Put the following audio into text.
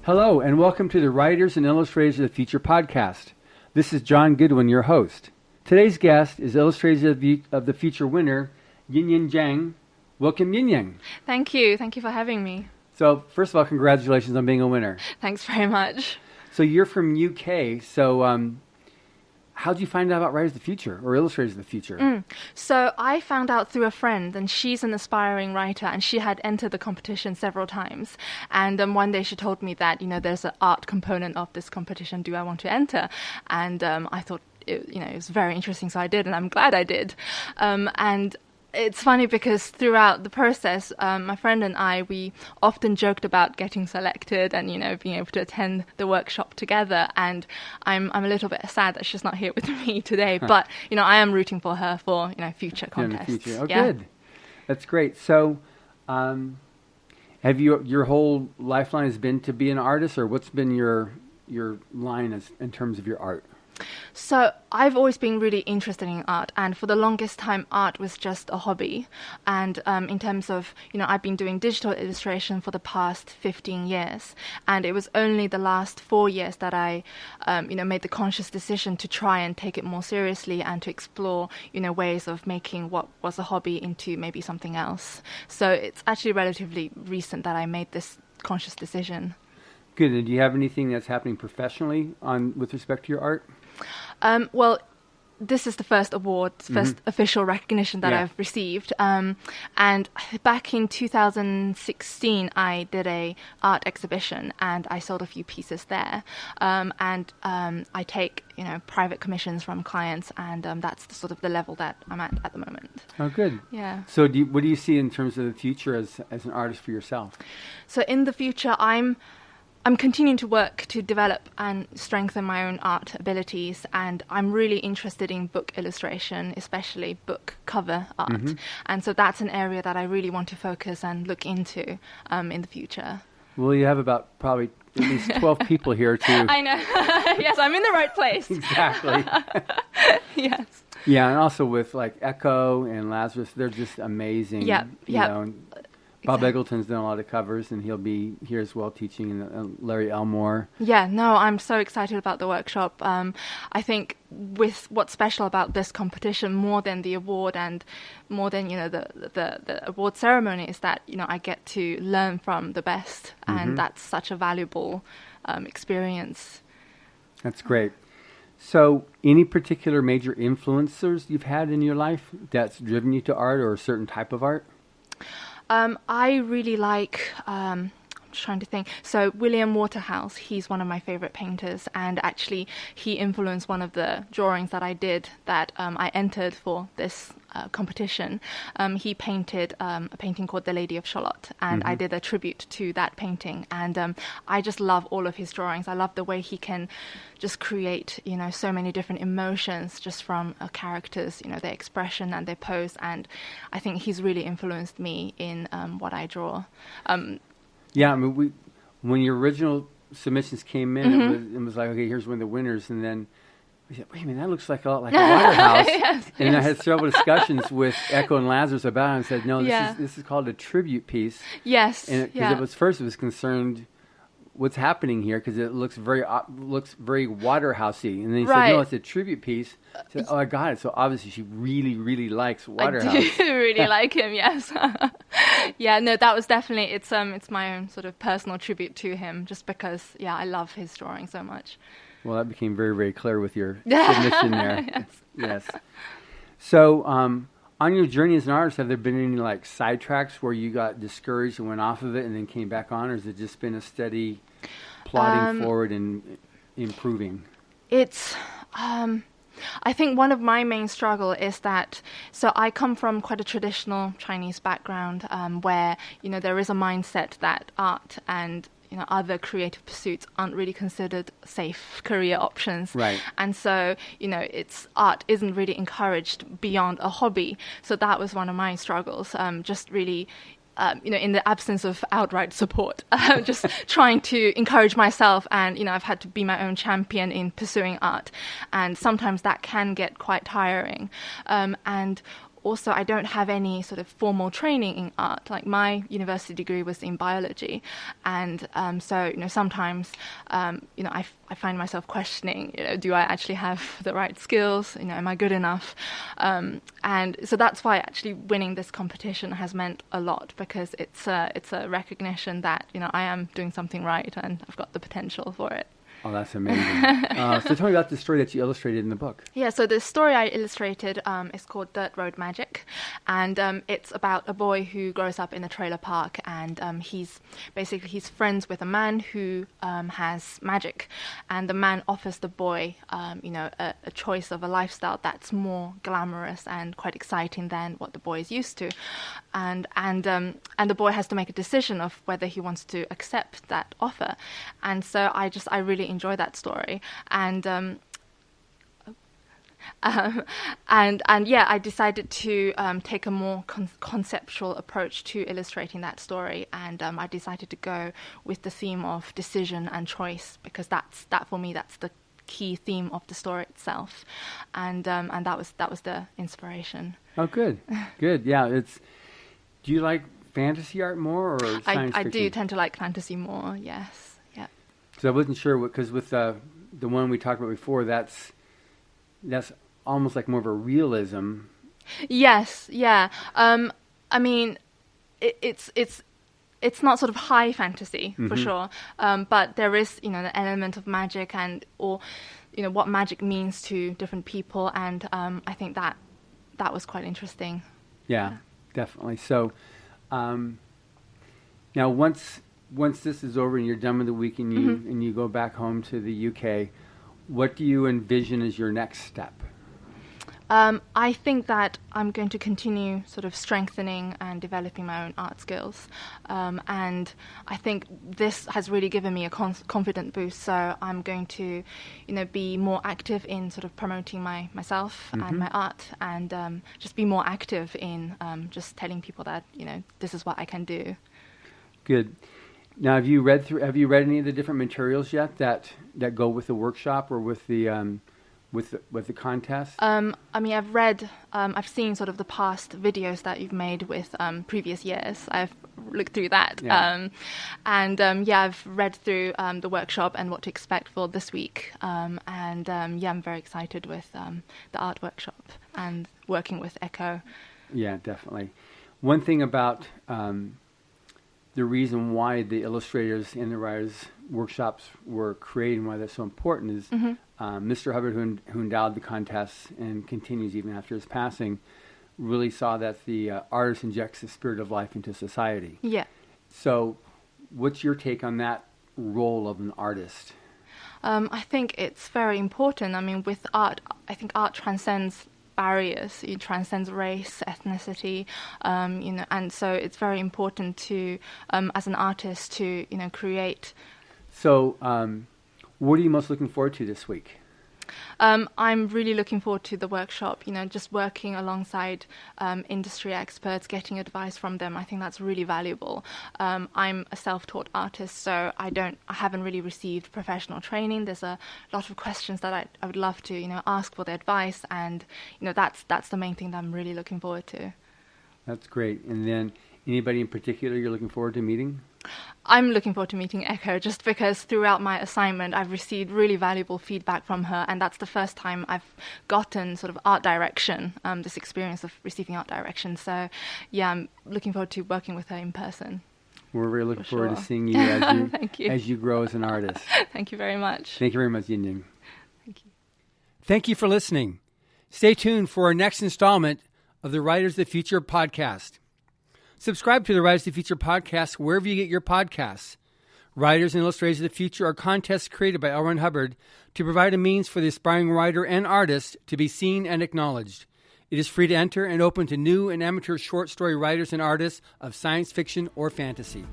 Hello, and welcome to the Writers and Illustrators of the Future podcast. This is John Goodwin, your host. Today's guest is Illustrators of the Future winner, Yingying Jiang. Welcome, Yingying. Thank you. Thank you for having me. So, first of all, congratulations on being a winner. Thanks very much. So, you're from UK. So, how did you find out about Writers of the Future or Illustrators of the Future? So I found out through a friend, and she's an aspiring writer, and she had entered the competition several times. And one day she told me that, there's an art component of this competition. Do I want to enter? And I thought, it was very interesting, so I did, and I'm glad I did. And it's funny because throughout the process, my friend and I, we often joked about getting selected and, being able to attend the workshop together. And I'm a little bit sad that she's not here with me today. Huh. But, I am rooting for her for, future contests. In the future. Oh, yeah. Good. That's great. So have your whole lifeline has been to be an artist, or what's been your line in terms of your art? So I've always been really interested in art, and for the longest time art was just a hobby. And in terms of, I've been doing digital illustration for the past 15 years, and it was only the last 4 years that I made the conscious decision to try and take it more seriously and to explore ways of making what was a hobby into maybe something else. So it's actually relatively recent that I made this conscious decision. Good. And do you have anything that's happening professionally with respect to your art? Well, this is the first award, first official recognition that I've received. And back in 2016, I did a art exhibition, and I sold a few pieces there. And I take, private commissions from clients, and that's the level that I'm at the moment. Oh, good. Yeah. So what do you see in terms of the future as an artist for yourself? So in the future, I'm continuing to work to develop and strengthen my own art abilities, and I'm really interested in book illustration, especially book cover art. And so that's an area that I really want to focus and look into in the future. Well, you have about probably at least 12 people here to... I know. Yes, I'm in the right place. Exactly. Yes. Yeah, and also with like Echo and Lazarus, they're just amazing. Yeah. Bob Eggleton's done a lot of covers, and he'll be here as well teaching, and Larry Elmore. Yeah, no, I'm so excited about the workshop. I think with what's special about this competition, more than the award and more than, the award ceremony, is that, I get to learn from the best, and that's such a valuable experience. That's great. So any particular major influencers you've had in your life that's driven you to art or a certain type of art? I really like, I'm just trying to think, so William Waterhouse, he's one of my favorite painters, and actually he influenced one of the drawings that I did that I entered for this competition. He painted a painting called The Lady of Shalott, and I did a tribute to that painting, and I just love all of his drawings. I love the way he can just create, so many different emotions just from characters, their expression and their pose, and I think he's really influenced me in what I draw. Yeah, I mean, when your original submissions came in, it was like, okay, here's one of the winners, and then we said, wait a minute, that looks like a lot like a Waterhouse. Yes. I had several discussions with Echo and Lazarus about it, and said, no, this is called a tribute piece. Yes. And it was concerned what's happening here, because it looks very Waterhousey. And then he said, no, it's a tribute piece. I said, oh, I got it. So obviously she really, really likes Waterhouse. I do really like him, yes. Yeah, no, that was definitely, it's my own sort of personal tribute to him, just because, I love his drawing so much. Well, that became very, very clear with your submission there. Yes. So, on your journey as an artist, have there been any sidetracks where you got discouraged and went off of it and then came back on, or has it just been a steady plodding forward and improving? It's, I think one of my main struggle is that, so I come from quite a traditional Chinese background, where, there is a mindset that art and other creative pursuits aren't really considered safe career options. Right. And so, art isn't really encouraged beyond a hobby. So that was one of my struggles, just really, in the absence of outright support, just trying to encourage myself. And, I've had to be my own champion in pursuing art. And sometimes that can get quite tiring. And also I don't have any sort of formal training in art. Like my university degree was in biology, and so sometimes I find myself questioning, do I actually have the right skills? Am I good enough? And so that's why actually winning this competition has meant a lot, because it's a recognition that I am doing something right and I've got the potential for it. Oh, that's amazing. So tell me about the story that you illustrated in the book. Yeah, so the story I illustrated is called Dirt Road Magic, and it's about a boy who grows up in a trailer park, and he's friends with a man who has magic, and the man offers the boy a choice of a lifestyle that's more glamorous and quite exciting than what the boy is used to, and the boy has to make a decision of whether he wants to accept that offer. And so I really enjoy that story, and I decided to take a more conceptual approach to illustrating that story, and I decided to go with the theme of decision and choice, because that's the key theme of the story itself, and that was the inspiration. Oh, good. Yeah, do you like fantasy art more or science fiction? I do tend to like fantasy more. Yes. So I wasn't sure, because with the one we talked about before, that's almost like more of a realism. Yes, yeah. I mean, it's not sort of high fantasy for sure, but there is the element of magic or what magic means to different people, and I think that was quite interesting. Yeah, definitely. So now once this is over and you're done with the week and you go back home to the UK, what do you envision as your next step? I think that I'm going to continue sort of strengthening and developing my own art skills, and I think this has really given me a confident boost. So I'm going to, be more active in sort of promoting myself and my art, and just be more active in just telling people that this is what I can do. Good. Now, have you read any of the different materials yet that go with the workshop or with the contest? I mean, I've seen sort of the past videos that you've made with previous years. I've looked through that, I've read through the workshop and what to expect for this week, I'm very excited with the art workshop and working with Echo. Yeah, definitely. One thing about the reason why the illustrators and the writers workshops were created and why that's so important is Mr. Hubbard, who endowed the contest and continues even after his passing, really saw that the artist injects the spirit of life into society. Yeah. So what's your take on that role of an artist? I think it's very important. I mean, with art, I think art transcends barriers. It transcends race, ethnicity, and so it's very important to, as an artist, to create. So, what are you most looking forward to this week? I'm really looking forward to the workshop, just working alongside industry experts, getting advice from them. I think that's really valuable. I'm a self-taught artist, so I haven't really received professional training. There's a lot of questions that I would love to, ask for the advice, and, that's the main thing that I'm really looking forward to. That's great. And then anybody in particular you're looking forward to meeting? I'm looking forward to meeting Echo, just because throughout my assignment I've received really valuable feedback from her, and that's the first time I've gotten sort of art direction, this experience of receiving art direction. So yeah, I'm looking forward to working with her in person. We're really looking forward to seeing you as as you grow as an artist. Thank you very much. Thank you very much, Yingying. Thank you. Thank you for listening. Stay tuned for our next installment of the Writers of the Future podcast. Subscribe to the Writers of the Future podcast wherever you get your podcasts. Writers and Illustrators of the Future are contests created by L. Ron Hubbard to provide a means for the aspiring writer and artist to be seen and acknowledged. It is free to enter and open to new and amateur short story writers and artists of science fiction or fantasy.